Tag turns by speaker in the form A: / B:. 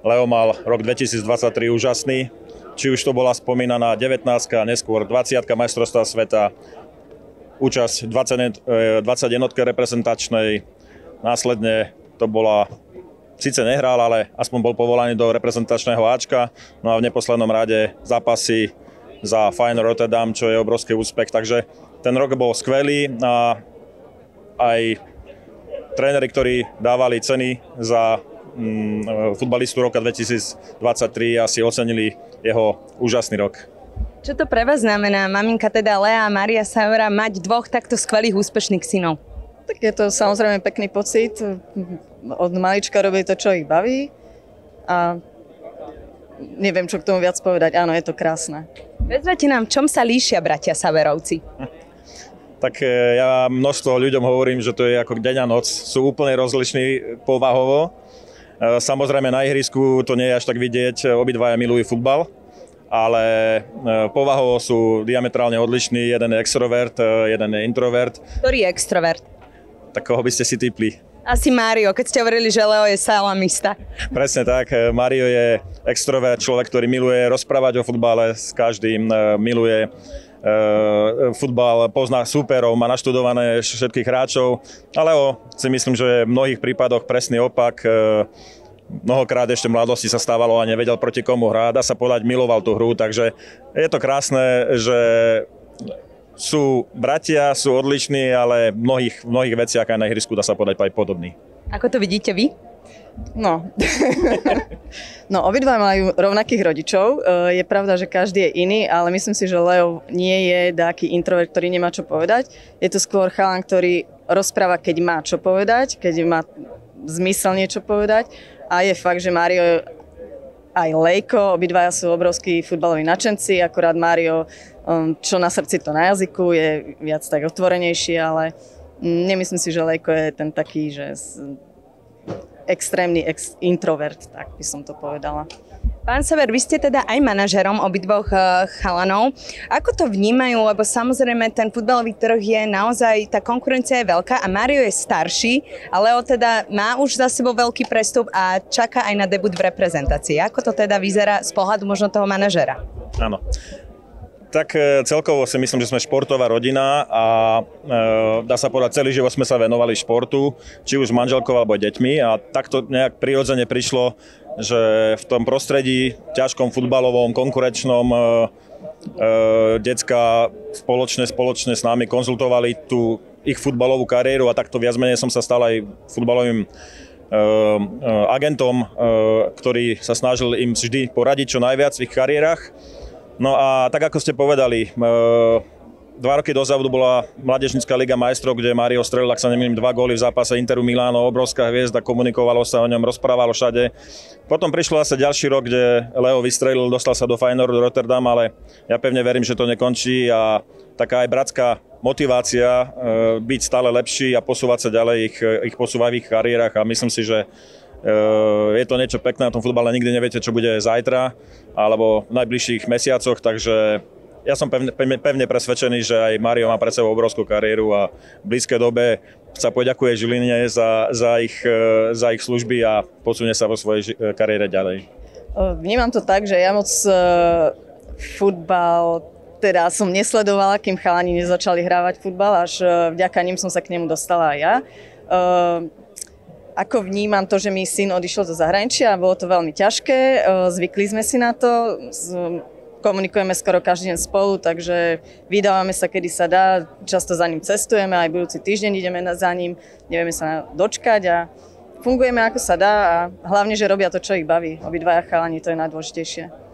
A: Leo mal rok 2023 úžasný. Či už to bola spomínaná 19, neskôr 20 majstrovstva sveta, účasť 20 jednotke reprezentačnej, následne to bola, síce nehral, ale aspoň bol povolaný do reprezentačného Ačka, no a v neposlednom rade zápasy za Feyenoord Rotterdam, čo je obrovský úspech, takže ten rok bol skvelý a aj tréneri, ktorí dávali ceny za futbalistu roka 2023, asi ocenili jeho úžasný rok.
B: Čo to pre vás znamená, maminka teda Lea a Mária Sajová, mať dvoch takto skvelých, úspešných synov?
C: Tak je to samozrejme pekný pocit. Od malička robí to, čo ich baví. A neviem, čo k tomu viac povedať. Áno, je to krásne.
B: Vezmete nám, čom sa líšia bratia Saverovci?
A: Tak ja množstvo ľuďom hovorím, že to je ako deň a noc. Sú úplne rozliční povahovo. Samozrejme na ihrisku to nie je až tak vidieť. Obidvaja milujú futbal. Ale povahovo sú diametrálne odlišní. Jeden je extrovert, jeden je introvert.
B: Ktorý je extrovert?
A: Tak koho by ste si tipli?
B: Asi Mário, keď ste hovorili, že Leo je salamista.
A: Presne tak. Mário je extrovert, človek, ktorý miluje rozprávať o futbale s každým, miluje futbal, pozná súperov, má naštudované všetkých hráčov. A Leo si myslím, že je v mnohých prípadoch presný opak. Mnohokrát ešte v mladosti sa stávalo a nevedel proti komu hrá. Dá sa povedať, miloval tú hru, takže je to krásne, že sú bratia, sú odlišní, ale v mnohých veciach aj na ihrisku dá sa povedať aj podobný.
B: Ako to vidíte vy?
C: No, no obidva majú rovnakých rodičov. Je pravda, že každý je iný, ale myslím si, že Leo nie je taký introvert, ktorý nemá čo povedať. Je to skôr chalan, ktorý rozpráva, keď má čo povedať, keď má zmysel niečo povedať. A je fakt, že Mário aj Lejko, obidvaja sú obrovskí futbaloví nadšenci, akorát Mário, čo na srdci to na jazyku, je viac tak otvorenejší, ale nemyslím si, že Lejko je ten taký, že extrémny introvert, tak by som to povedala.
B: Pán Saver, vy ste teda aj manažerom obidvoch chalanov. Ako to vnímajú, lebo samozrejme ten futbalový trh je naozaj, tá konkurencia je veľká a Mário je starší, ale Leo teda má už za sebou veľký prestup a čaká aj na debut v reprezentácii. Ako to teda vyzerá z pohľadu možno toho manažera?
A: Áno. Tak celkovo si myslím, že sme športová rodina a dá sa povedať, celý život sme sa venovali športu, či už s manželkou alebo deťmi a takto nejak prirodzene prišlo, že v tom prostredí ťažkom futbalovom, konkurenčnom decka spoločne s nami konzultovali tú ich futbalovú kariéru a takto viac menej som sa stal aj futbalovým agentom, ktorý sa snažil im vždy poradiť čo najviac v ich kariérach. No a tak ako ste povedali, 2 roky dozadu bola Mládežnícka liga majstrov, kde Mário strelil, ak sa nemýlim, 2 góly v zápase Interu Miláno, obrovská hviezda, komunikovalo sa o ňom, rozprávalo všade. Potom prišlo asi ďalší rok, kde Leo vystrelil, dostal sa do Feyenoordu Rotterdam, ale ja pevne verím, že to nekončí a taká aj bratská motivácia byť stále lepší a posúvať sa ďalej, ich posúvať v ich kariérach a myslím si, že je to niečo pekné na tom futbale, nikdy neviete, čo bude zajtra alebo v najbližších mesiacoch, takže ja som pevne presvedčený, že aj Mário má pred sebou obrovskú kariéru a v blízkej dobe sa poďakuje Žiline za ich služby a posunie sa vo svojej kariére ďalej.
C: Vnímam to tak, že ja moc futbal teda som nesledovala, kým chalani nezačali hrávať futbal, až vďaka ním som sa k nemu dostala aj ja. Ako vnímam to, že mi syn odišiel do zahraničia, bolo to veľmi ťažké, zvykli sme si na to, komunikujeme skoro každý deň spolu, takže vydávame sa, kedy sa dá, často za ním cestujeme, aj budúci týždeň ideme za ním, nevieme sa dočkať a fungujeme ako sa dá a hlavne, že robia to, čo ich baví. Obidvaja chalani, to je najdôležitejšie.